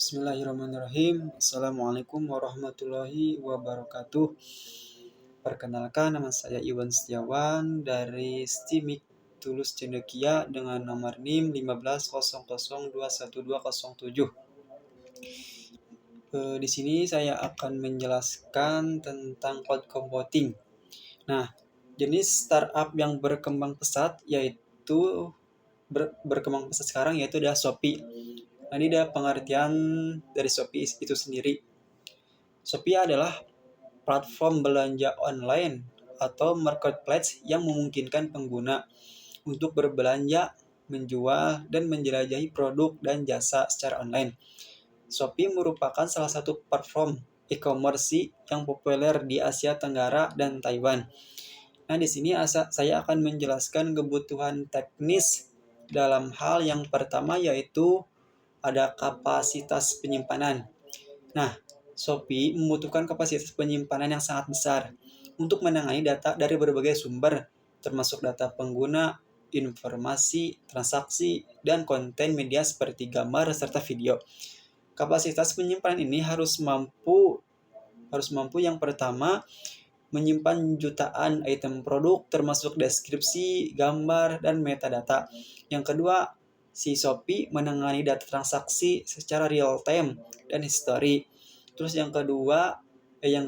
Bismillahirrahmanirrahim. Assalamualaikum warahmatullahi wabarakatuh. Perkenalkan, nama saya Iwan Setiawan dari STIMIK Tulus Cendekia dengan nomor NIM 1500212007. Di sini saya akan menjelaskan tentang cloud computing. Nah, jenis startup yang berkembang pesat berkembang pesat sekarang yaitu adalah Shopee. Nah, ini ada pengertian dari Shopee itu sendiri. Shopee adalah platform belanja online atau marketplace yang memungkinkan pengguna untuk berbelanja, menjual, dan menjelajahi produk dan jasa secara online. Shopee merupakan salah satu platform e-commerce yang populer di Asia Tenggara dan Taiwan. Nah, di sini saya akan menjelaskan kebutuhan teknis dalam hal yang pertama yaitu ada kapasitas penyimpanan. Nah, Shopee membutuhkan kapasitas penyimpanan yang sangat besar untuk menangani data dari berbagai sumber, termasuk data pengguna, informasi, transaksi, dan konten media seperti gambar serta video. Kapasitas penyimpanan ini harus mampu yang pertama menyimpan jutaan item produk termasuk deskripsi, gambar, dan metadata. Yang kedua, si Shopee menangani data transaksi secara real time dan history. Terus yang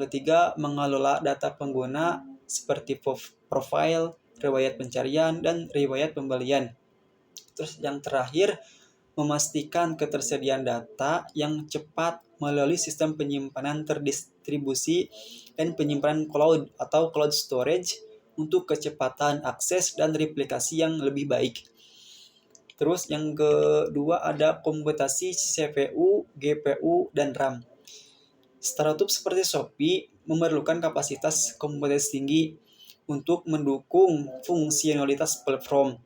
ketiga mengelola data pengguna seperti profile, riwayat pencarian, dan riwayat pembelian. Terus yang terakhir, memastikan ketersediaan data yang cepat melalui sistem penyimpanan terdistribusi dan penyimpanan cloud atau cloud storage untuk kecepatan akses dan replikasi yang lebih baik. Terus yang kedua ada komputasi CPU, GPU, dan RAM. Startup seperti Shopee memerlukan kapasitas komputasi tinggi untuk mendukung fungsionalitas platform,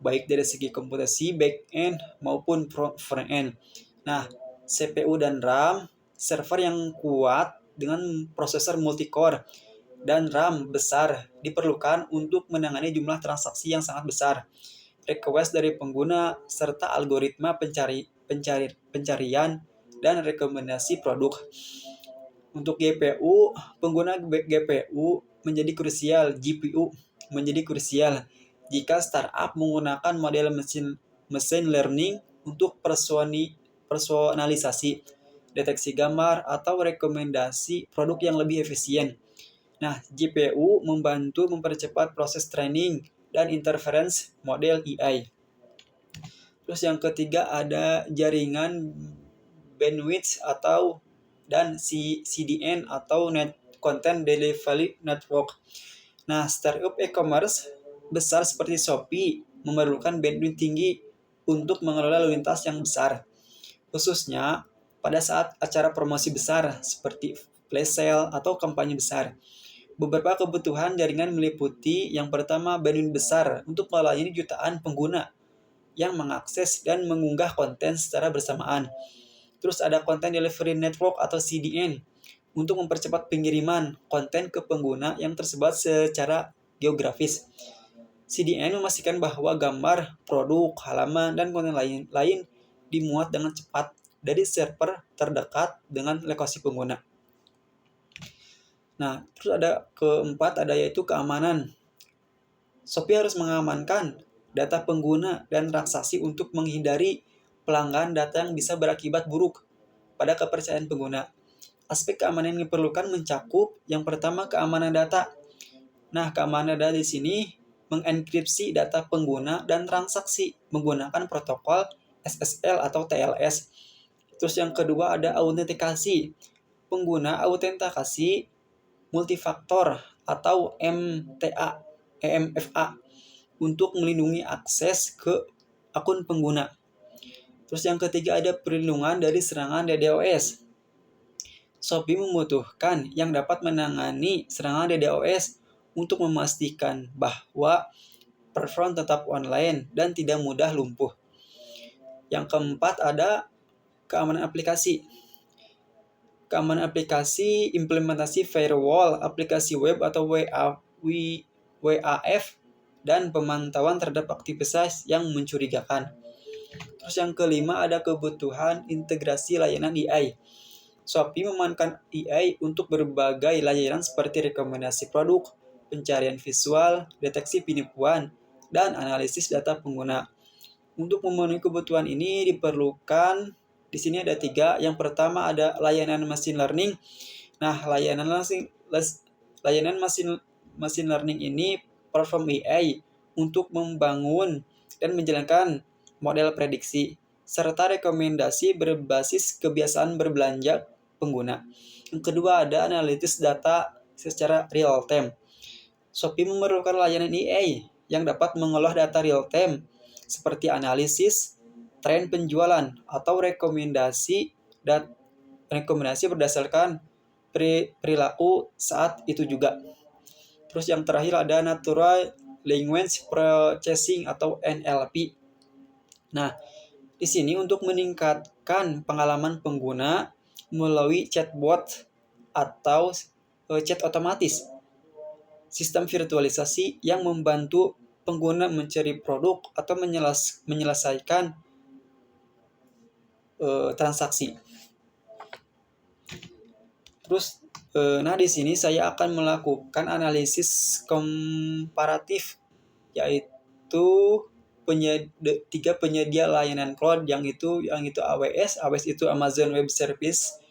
baik dari segi komputasi back-end maupun front-end. Nah, CPU dan RAM, server yang kuat dengan prosesor multi-core, dan RAM besar diperlukan untuk menangani jumlah transaksi yang sangat besar, request dari pengguna, serta algoritma pencarian dan rekomendasi produk. Untuk GPU, pengguna GPU menjadi krusial, GPU menjadi krusial jika startup menggunakan model machine learning untuk personalisasi, deteksi gambar, atau rekomendasi produk yang lebih efisien. Nah, GPU membantu mempercepat proses training dan inference model AI. Terus yang ketiga ada jaringan bandwidth dan CDN atau Content Delivery Network. Nah, startup e-commerce besar seperti Shopee memerlukan bandwidth tinggi untuk mengelola lalu lintas yang besar, khususnya pada saat acara promosi besar seperti flash sale atau kampanye besar. Beberapa kebutuhan jaringan meliputi yang pertama bandwidth besar untuk melayani jutaan pengguna yang mengakses dan mengunggah konten secara bersamaan. Terus ada Content Delivery Network atau CDN untuk mempercepat pengiriman konten ke pengguna yang tersebar secara geografis. CDN memastikan bahwa gambar, produk, halaman, dan konten lain dimuat dengan cepat dari server terdekat dengan lokasi pengguna. Nah, terus ada keempat yaitu keamanan. Shopee harus mengamankan data pengguna dan transaksi untuk menghindari pelanggaran data yang bisa berakibat buruk pada kepercayaan pengguna. Aspek keamanan yang diperlukan mencakup yang pertama keamanan data. Nah, keamanan data di sini mengenkripsi data pengguna dan transaksi menggunakan protokol SSL atau TLS. Terus yang kedua ada autentikasi. Pengguna autentikasi multifaktor atau EMFA untuk melindungi akses ke akun pengguna. Terus yang ketiga ada perlindungan dari serangan DDoS. Shopee membutuhkan yang dapat menangani serangan DDoS untuk memastikan bahwa perform tetap online dan tidak mudah lumpuh. Yang keempat ada keamanan aplikasi. Keamanan aplikasi, implementasi firewall, aplikasi web atau WAF, dan pemantauan terhadap aktivitas yang mencurigakan. Terus yang kelima ada kebutuhan integrasi layanan AI. Shopee memainkan AI untuk berbagai layanan seperti rekomendasi produk, pencarian visual, deteksi penipuan, dan analisis data pengguna. Untuk memenuhi kebutuhan ini diperlukan, di sini ada 3. Yang pertama ada layanan machine learning. Nah, layanan machine learning ini platform AI untuk membangun dan menjalankan model prediksi serta rekomendasi berbasis kebiasaan berbelanja pengguna. Yang kedua ada analisis data secara real time. Shopee memerlukan layanan AI yang dapat mengolah data real time seperti analisis, tren penjualan, atau rekomendasi berdasarkan perilaku saat itu juga. Terus yang terakhir ada Natural Language Processing atau NLP. Nah, di sini untuk meningkatkan pengalaman pengguna melalui chatbot atau chat otomatis. Sistem virtualisasi yang membantu pengguna mencari produk atau menyelesaikan transaksi. Terus, nah di sini saya akan melakukan analisis komparatif, yaitu 3 penyedia layanan cloud yang itu AWS itu Amazon Web Service.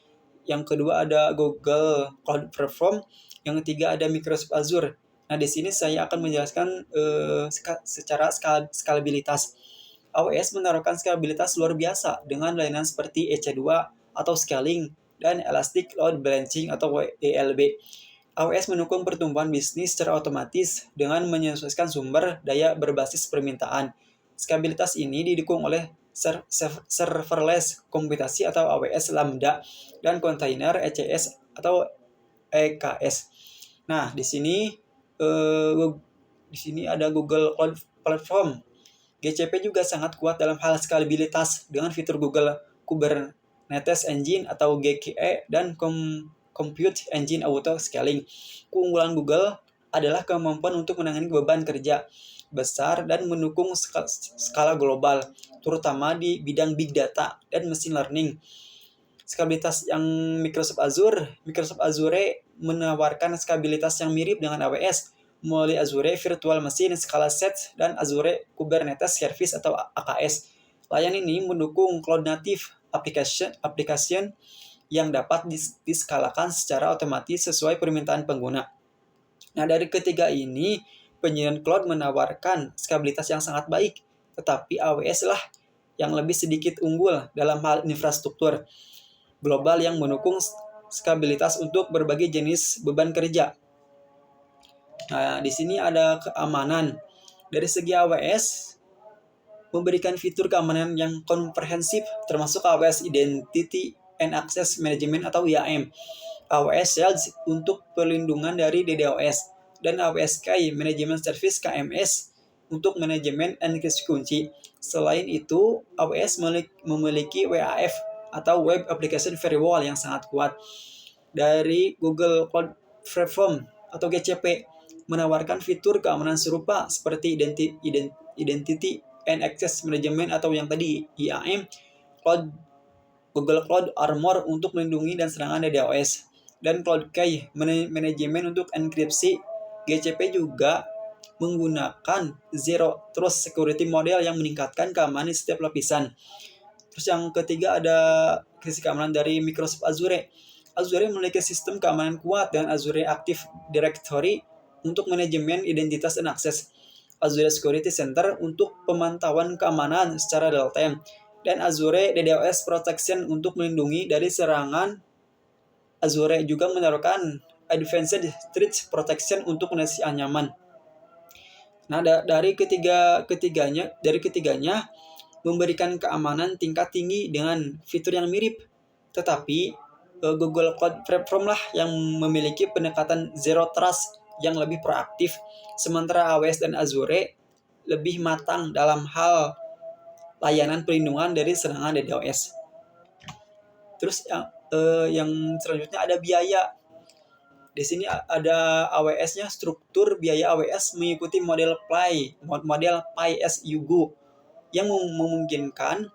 Yang kedua ada Google Cloud Platform, yang ketiga ada Microsoft Azure. Nah, di sini saya akan menjelaskan secara skalabilitas. AWS menaruhkan skalabilitas luar biasa dengan layanan seperti EC2 atau scaling dan Elastic Load Balancing atau ELB. AWS mendukung pertumbuhan bisnis secara otomatis dengan menyesuaikan sumber daya berbasis permintaan. Skabilitas ini didukung oleh serverless komputasi atau AWS Lambda dan kontainer ECS atau EKS. Nah, di sini ada Google Cloud Platform. GCP juga sangat kuat dalam hal skalabilitas dengan fitur Google Kubernetes Engine atau GKE dan Compute Engine Auto Scaling. Keunggulan Google adalah kemampuan untuk menangani beban kerja besar dan mendukung skala global, terutama di bidang big data dan machine learning. Skabilitas yang Microsoft Azure menawarkan skabilitas yang mirip dengan AWS melalui Azure Virtual Machine Scala Set dan Azure Kubernetes Service atau AKS. Layanan ini mendukung cloud native application yang dapat diskalakan secara otomatis sesuai permintaan pengguna. Nah, dari ketiga ini, penyedia cloud menawarkan skabilitas yang sangat baik, tetapi AWS lah yang lebih sedikit unggul dalam hal infrastruktur global yang mendukung skabilitas untuk berbagai jenis beban kerja. Nah, di sini ada keamanan. Dari segi AWS memberikan fitur keamanan yang komprehensif termasuk AWS Identity and Access Management atau IAM, AWS Shield untuk perlindungan dari DDoS, dan AWS Key Management Service KMS untuk manajemen enkripsi kunci. Selain itu, AWS memiliki WAF atau Web Application Firewall yang sangat kuat. Dari Google Cloud Platform atau GCP menawarkan fitur keamanan serupa seperti Identity and Access Management atau yang tadi IAM, Google Cloud Armor untuk melindungi dan serangan DDoS, dan Cloud Key Management untuk enkripsi. GCP juga menggunakan Zero Trust Security Model yang meningkatkan keamanan di setiap lapisan. Terus yang ketiga ada sisi keamanan dari Microsoft Azure. Azure memiliki sistem keamanan kuat dengan Azure Active Directory untuk manajemen identitas dan akses, Azure Security Center untuk pemantauan keamanan secara real time, dan Azure DDoS Protection untuk melindungi dari serangan. Azure juga menaruhkan Advanced Threat Protection untuk kondisi nyaman. Nah, dari ketiganya memberikan keamanan tingkat tinggi dengan fitur yang mirip, tetapi Google Cloud Platform lah yang memiliki pendekatan Zero Trust yang lebih proaktif, sementara AWS dan Azure lebih matang dalam hal layanan perlindungan dari serangan DDoS. Terus yang selanjutnya ada biaya. Di sini ada AWS-nya, struktur biaya AWS mengikuti model PI as you go yang memungkinkan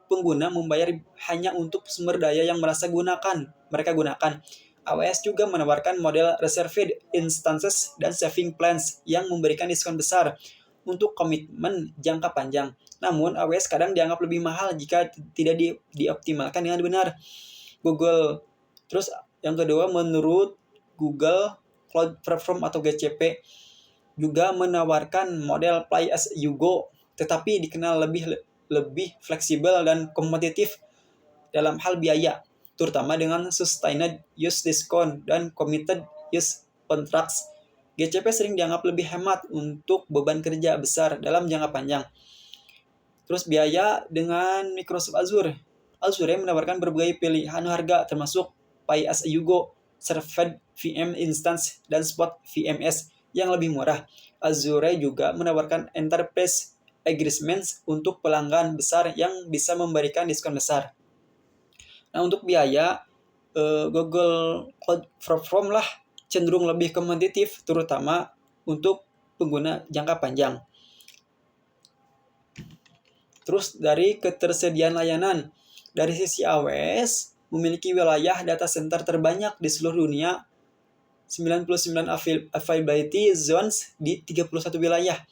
pengguna membayar hanya untuk sumber daya yang mereka gunakan. AWS juga menawarkan model reserved instances dan saving plans yang memberikan diskon besar untuk komitmen jangka panjang. Namun, AWS kadang dianggap lebih mahal jika tidak dioptimalkan dengan benar. Google. Terus yang kedua, menurut Google Cloud Platform atau GCP juga menawarkan model Play as you go, tetapi dikenal lebih fleksibel dan kompetitif dalam hal biaya, terutama dengan sustained use discount dan committed use contracts. GCP sering dianggap lebih hemat untuk beban kerja besar dalam jangka panjang. Terus biaya dengan Microsoft Azure. Azure menawarkan berbagai pilihan harga termasuk Pay as you go, Served VM Instance, dan Spot VMS yang lebih murah. Azure juga menawarkan Enterprise Agreements untuk pelanggan besar yang bisa memberikan diskon besar. Nah, untuk biaya, Google Cloud Platform lah cenderung lebih kompetitif, terutama untuk pengguna jangka panjang. Terus dari ketersediaan layanan, dari sisi AWS memiliki wilayah data center terbanyak di seluruh dunia, 99 availability zones di 31 wilayah.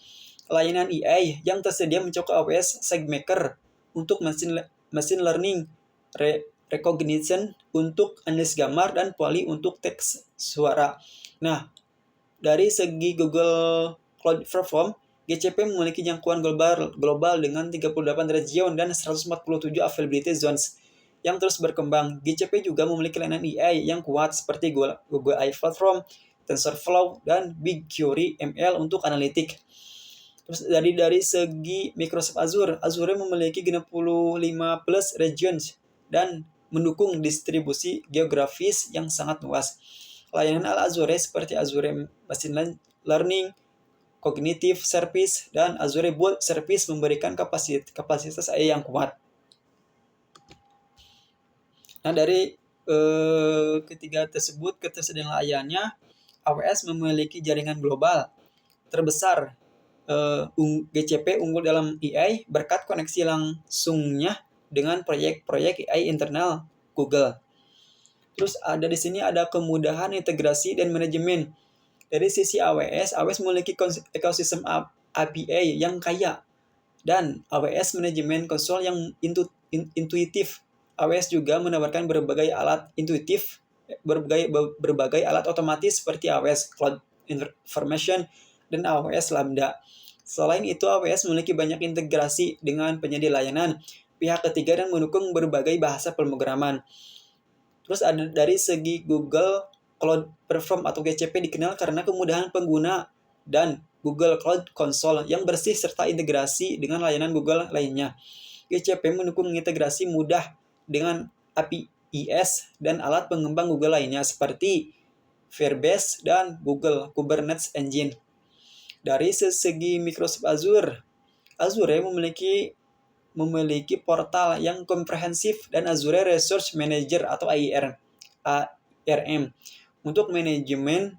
Layanan AI yang tersedia mencakup AWS SageMaker untuk machine learning, recognition untuk analisis gambar, dan Polly untuk teks suara. Nah, dari segi Google Cloud Platform, GCP memiliki jangkauan global dengan 38 region dan 147 availability zones yang terus berkembang. GCP juga memiliki layanan AI yang kuat seperti Google AI Platform, TensorFlow, dan BigQuery ML untuk analitik. Terus dari segi Microsoft Azure memiliki 65 plus regions dan mendukung distribusi geografis yang sangat luas. Layanan Azure seperti Azure Machine Learning, Cognitive Service, dan Azure Boot Service memberikan kapasitas AI yang kuat. Nah, dari ketiga tersebut, ketersediaan layannya, AWS memiliki jaringan global terbesar. GCP unggul dalam AI berkat koneksi langsungnya dengan proyek-proyek AI internal Google. Terus di sini ada kemudahan integrasi dan manajemen. Dari sisi AWS memiliki ekosistem API yang kaya dan AWS manajemen konsol yang intuitif. AWS juga menawarkan berbagai alat otomatis seperti AWS Cloud Information dan AWS Lambda. Selain itu, AWS memiliki banyak integrasi dengan penyedia layanan pihak ketiga dan mendukung berbagai bahasa pemrograman. Terus ada dari segi Google Cloud Platform atau GCP dikenal karena kemudahan pengguna dan Google Cloud Console yang bersih serta integrasi dengan layanan Google lainnya. GCP mendukung integrasi mudah dengan APIs dan alat pengembang Google lainnya seperti Firebase dan Google Kubernetes Engine. Dari segi Microsoft Azure memiliki portal yang komprehensif dan Azure Resource Manager atau ARM. Untuk manajemen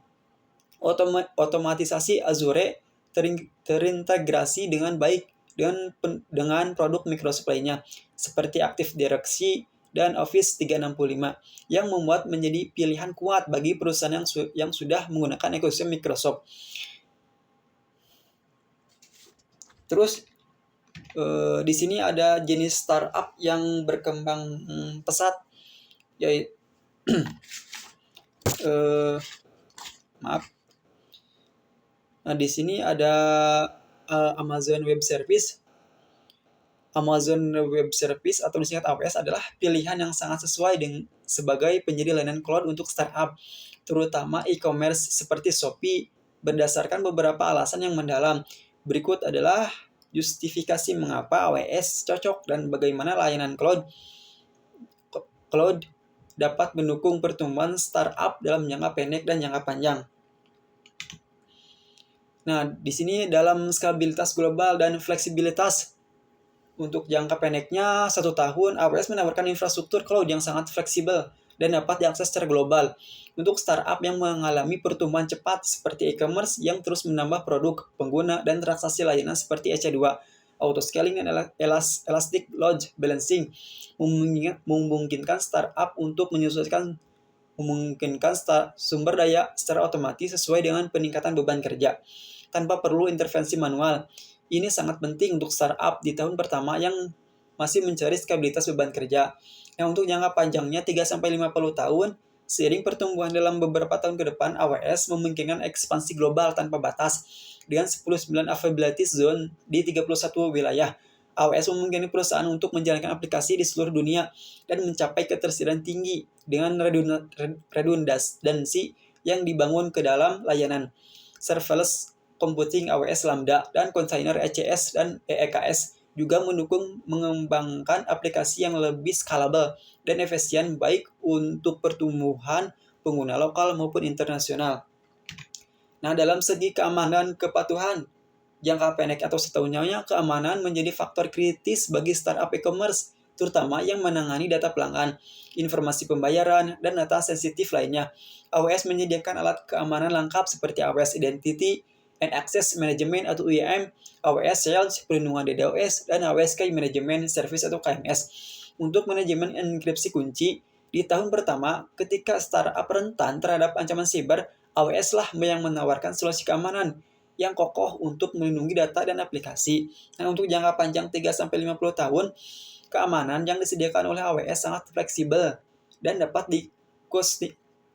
otomatisasi Azure terintegrasi dengan baik dengan produk Microsoft lainnya seperti Active Directory dan Office 365 yang membuat menjadi pilihan kuat bagi perusahaan yang sudah menggunakan ekosistem Microsoft. Terus di sini ada jenis startup yang berkembang pesat, yaitu Nah, di sini ada Amazon Web Service. Amazon Web Service atau disingkat AWS adalah pilihan yang sangat sesuai sebagai penyedia layanan cloud untuk startup, terutama e-commerce seperti Shopee, berdasarkan beberapa alasan yang mendalam. Berikut adalah justifikasi mengapa AWS cocok dan bagaimana layanan cloud dapat mendukung pertumbuhan startup dalam jangka pendek dan jangka panjang. Nah, di sini dalam skalabilitas global dan fleksibilitas. Untuk jangka pendeknya 1 tahun, AWS menawarkan infrastruktur cloud yang sangat fleksibel dan dapat diakses secara global. Untuk startup yang mengalami pertumbuhan cepat seperti e-commerce yang terus menambah produk, pengguna, dan transaksi layanan seperti EC2. auto-scaling, dan elastic load balancing, memungkinkan startup untuk sumber daya secara otomatis sesuai dengan peningkatan beban kerja, tanpa perlu intervensi manual. Ini sangat penting untuk startup di tahun pertama yang masih mencari stabilitas beban kerja. Nah, untuk jangka panjangnya 3-50 tahun, seiring pertumbuhan dalam beberapa tahun ke depan, AWS memungkinkan ekspansi global tanpa batas dengan 19 availability zone di 31 wilayah. AWS memungkinkan perusahaan untuk menjalankan aplikasi di seluruh dunia dan mencapai ketersediaan tinggi dengan redundansi yang dibangun ke dalam layanan serverless computing AWS Lambda dan container ECS dan EKS juga mendukung mengembangkan aplikasi yang lebih scalable dan efisien baik untuk pertumbuhan pengguna lokal maupun internasional. Nah, dalam segi keamanan kepatuhan jangka pendek atau setahunnya, keamanan menjadi faktor kritis bagi startup e-commerce, terutama yang menangani data pelanggan, informasi pembayaran, dan data sensitif lainnya. AWS menyediakan alat keamanan lengkap seperti AWS Identity and Access Management atau IAM, AWS Sales, perlindungan DDoS, dan AWS Key Management Service atau KMS. Untuk manajemen enkripsi kunci, di tahun pertama, ketika startup rentan terhadap ancaman siber, AWS lah yang menawarkan solusi keamanan yang kokoh untuk melindungi data dan aplikasi. Nah, untuk jangka panjang 3-50 tahun, keamanan yang disediakan oleh AWS sangat fleksibel dan dapat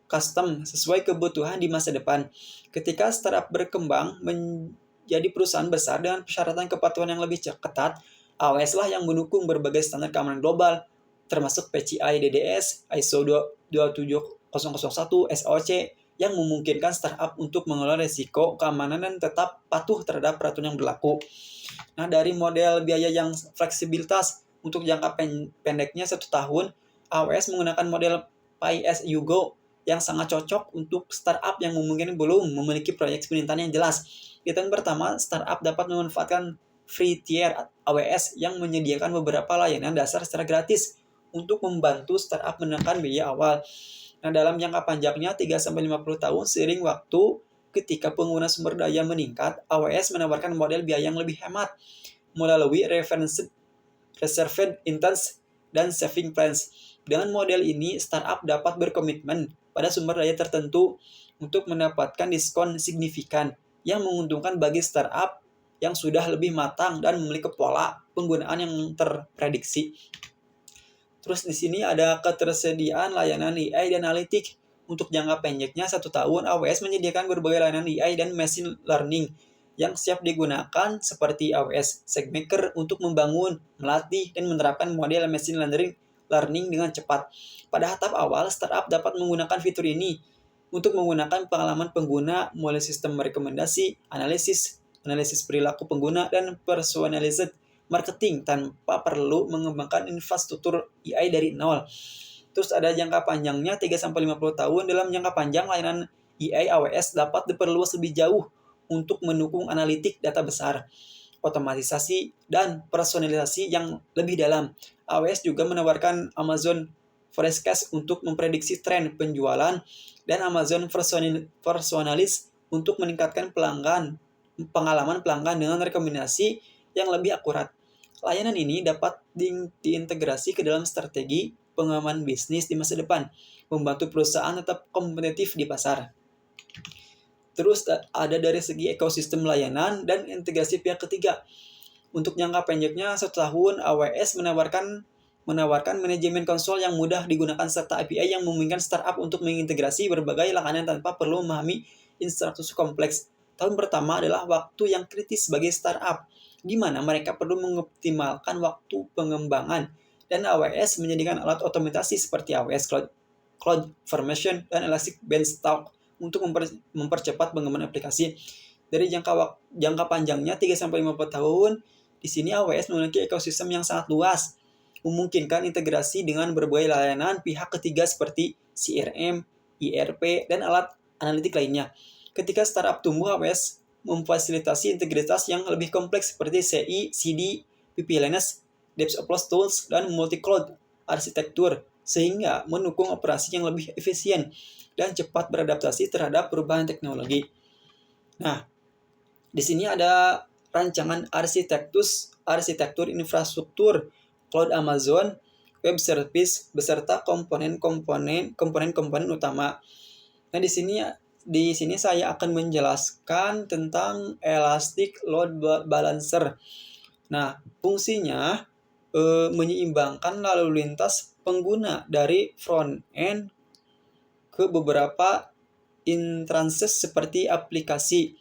custom sesuai kebutuhan di masa depan. Ketika startup berkembang menjadi perusahaan besar dengan persyaratan kepatuhan yang lebih ketat, AWS lah yang mendukung berbagai standar keamanan global, termasuk PCI DDoS, ISO 27001, SOC, yang memungkinkan startup untuk mengelola risiko keamanan dan tetap patuh terhadap peraturan yang berlaku. Nah, dari model biaya yang fleksibilitas untuk jangka pendeknya 1 tahun, AWS menggunakan model Pay as you go yang sangat cocok untuk startup yang belum memiliki proyek pemerintahan yang jelas. Di tahun pertama, startup dapat memanfaatkan free tier AWS yang menyediakan beberapa layanan dasar secara gratis untuk membantu startup menekan biaya awal. Nah, dalam jangka panjangnya 3-50 tahun, seiring waktu, ketika pengguna sumber daya meningkat, AWS menawarkan model biaya yang lebih hemat melalui reserved instance dan saving plans. Dengan model ini, startup dapat berkomitmen pada sumber daya tertentu untuk mendapatkan diskon signifikan yang menguntungkan bagi startup yang sudah lebih matang dan memiliki pola penggunaan yang terprediksi. Terus di sini ada ketersediaan layanan AI dan analitik. Untuk jangka pendeknya 1 tahun, AWS menyediakan berbagai layanan AI dan machine learning yang siap digunakan seperti AWS SageMaker untuk membangun, melatih, dan menerapkan model machine learning dengan cepat. Pada tahap awal, startup dapat menggunakan fitur ini untuk menggunakan pengalaman pengguna mulai sistem rekomendasi, analisis perilaku pengguna, dan personalized marketing tanpa perlu mengembangkan infrastruktur AI dari nol. Terus ada jangka panjangnya 3-50 tahun. Dalam jangka panjang, layanan AI AWS dapat diperluas lebih jauh untuk mendukung analitik data besar, otomatisasi, dan personalisasi yang lebih dalam. AWS juga menawarkan Amazon Forecast untuk memprediksi tren penjualan dan Amazon Personalis untuk meningkatkan pengalaman pelanggan dengan rekomendasi yang lebih akurat. Layanan ini dapat diintegrasi ke dalam strategi pengembangan bisnis di masa depan, membantu perusahaan tetap kompetitif di pasar. Terus ada dari segi ekosistem layanan dan integrasi pihak ketiga. Untuk jangka pendeknya 1 tahun, AWS menawarkan manajemen konsol yang mudah digunakan serta API yang memungkinkan startup untuk mengintegrasi berbagai layanan tanpa perlu memahami infrastruktur kompleks. Tahun pertama adalah waktu yang kritis bagi startup, di mana mereka perlu mengoptimalkan waktu pengembangan, dan AWS menyediakan alat otomatisasi seperti AWS Cloud Formation dan Elastic Beanstalk untuk mempercepat pengembangan aplikasi. Dari jangka panjangnya 3-50 tahun, di sini AWS memiliki ekosistem yang sangat luas, memungkinkan integrasi dengan berbagai layanan pihak ketiga seperti CRM, ERP, dan alat analitik lainnya. Ketika startup tumbuh, AWS memfasilitasi integritas yang lebih kompleks seperti CI, CD, VPLNS, DevOps tools, dan multi-cloud arsitektur, sehingga mendukung operasi yang lebih efisien dan cepat beradaptasi terhadap perubahan teknologi. Nah, di sini ada rancangan arsitektur arsitektur infrastruktur cloud Amazon Web Service beserta komponen-komponen utama. Nah, di sini saya akan menjelaskan tentang Elastic Load Balancer. Nah, fungsinya menyeimbangkan lalu lintas pengguna dari front end ke beberapa instances seperti aplikasi.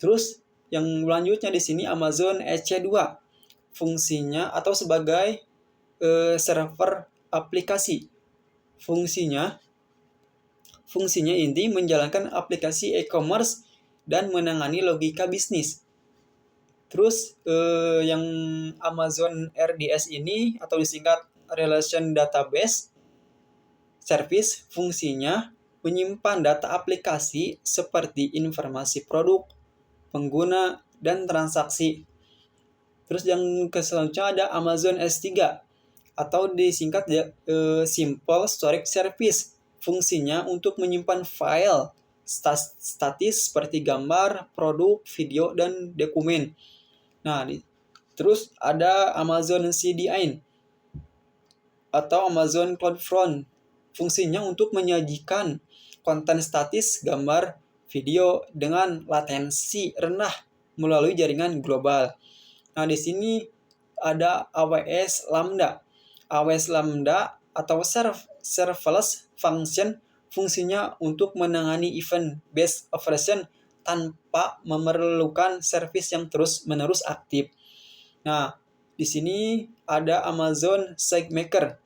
Terus yang selanjutnya di sini Amazon EC2 fungsinya atau sebagai server aplikasi. Fungsinya inti menjalankan aplikasi e-commerce dan menangani logika bisnis. Terus yang Amazon RDS ini atau disingkat Relation Database Service fungsinya menyimpan data aplikasi seperti informasi produk, pengguna, dan transaksi. Terus yang selanjutnya ada Amazon S3 atau disingkat Simple Storage Service. Fungsinya untuk menyimpan file statis seperti gambar, produk, video, dan dokumen. Nah, terus ada Amazon CDN atau Amazon CloudFront. Fungsinya untuk menyajikan konten statis, gambar, video dengan latensi rendah melalui jaringan global. Nah, di sini ada AWS Lambda. AWS Lambda atau serverless function fungsinya untuk menangani event-based operation tanpa memerlukan service yang terus-menerus aktif. Nah, di sini ada Amazon SageMaker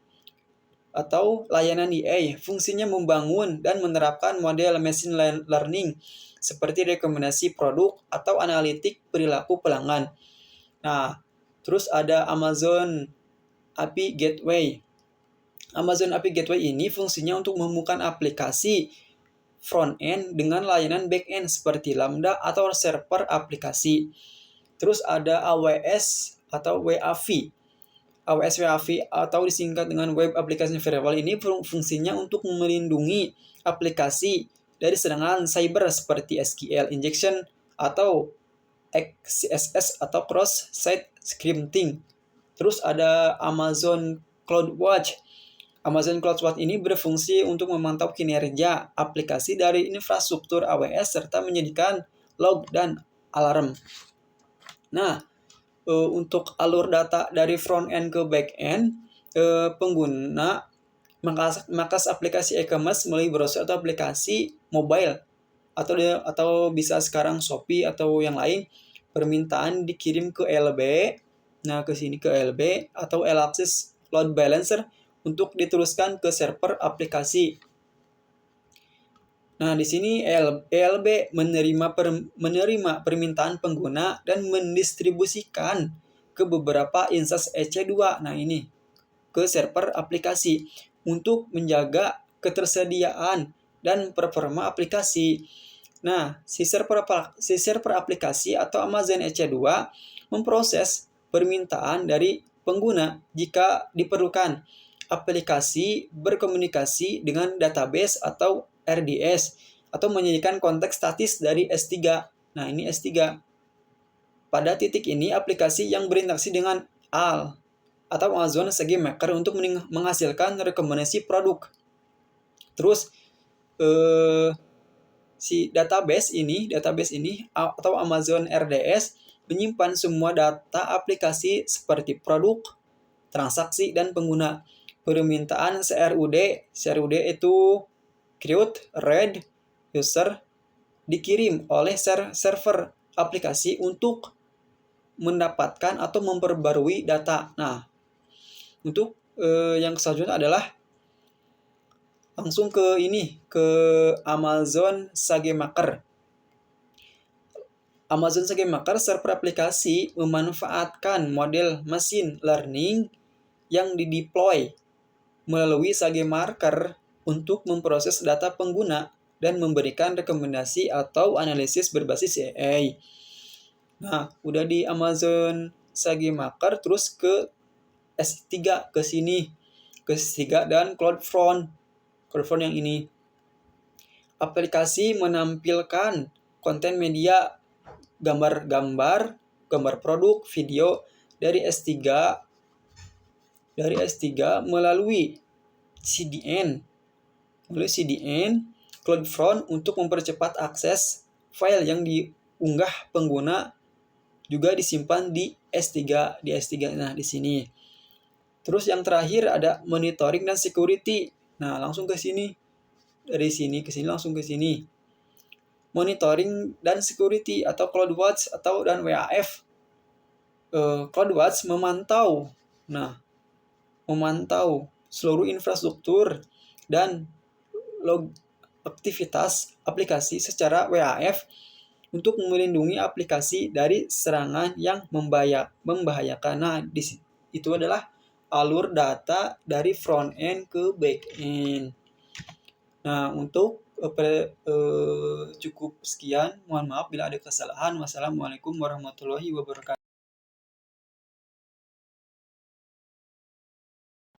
atau layanan EA. Fungsinya membangun dan menerapkan model machine learning seperti rekomendasi produk atau analitik perilaku pelanggan. Nah, terus ada Amazon API Gateway. Amazon API Gateway ini fungsinya untuk menghubungkan aplikasi front-end dengan layanan back-end seperti Lambda atau server aplikasi. Terus ada AWS atau WAV. AWS WAV atau disingkat dengan Web Application Firewall ini fungsinya untuk melindungi aplikasi dari serangan cyber seperti SQL injection atau XSS atau cross-site scripting. Terus ada Amazon CloudWatch. Amazon CloudWatch ini berfungsi untuk memantau kinerja aplikasi dari infrastruktur AWS serta menjadikan log dan alarm. Nah, untuk alur data dari front end ke back end, pengguna mengakses aplikasi e-commerce melalui browser atau aplikasi mobile atau bisa sekarang Shopee atau yang lain. Permintaan dikirim ke LB. Nah, ke sini ke LB atau Elastic Load Balancer untuk diteruskan ke server aplikasi. Nah, di sini ELB menerima permintaan pengguna dan mendistribusikan ke beberapa instansi EC2. Nah, ini ke server aplikasi untuk menjaga ketersediaan dan performa aplikasi. Nah, si server aplikasi atau Amazon EC2 memproses permintaan dari pengguna jika diperlukan. Aplikasi berkomunikasi dengan database atau RDS atau menyajikan konteks statis dari S3. Nah, ini S3. Pada titik ini, aplikasi yang berinteraksi dengan AL atau Amazon SageMaker untuk menghasilkan rekomendasi produk. Terus si database ini atau Amazon RDS menyimpan semua data aplikasi seperti produk, transaksi, dan pengguna. Permintaan CRUD itu create, read, user dikirim oleh server aplikasi untuk mendapatkan atau memperbarui data. Nah, untuk yang selanjutnya adalah langsung ke Amazon SageMaker. Amazon SageMaker server aplikasi memanfaatkan model machine learning yang dideploy melalui SageMaker untuk memproses data pengguna dan memberikan rekomendasi atau analisis berbasis AI. Nah, udah di Amazon SageMaker, terus ke S3 ke sini. Ke S3 dan CloudFront yang ini. Aplikasi menampilkan konten media gambar produk, video, dari S3 melalui CDN CloudFront untuk mempercepat akses file yang diunggah pengguna, juga disimpan di S3 Nah, di sini. Terus yang terakhir ada monitoring dan security. Nah, langsung ke sini. Dari sini ke sini langsung ke sini. Monitoring dan security atau CloudWatch dan WAF. CloudWatch memantau seluruh infrastruktur dan log aktivitas aplikasi secara WAF untuk melindungi aplikasi dari serangan yang membahayakan. Nah, itu adalah alur data dari front end ke back end. Nah, untuk cukup sekian. Mohon maaf bila ada kesalahan. Wassalamualaikum warahmatullahi wabarakatuh.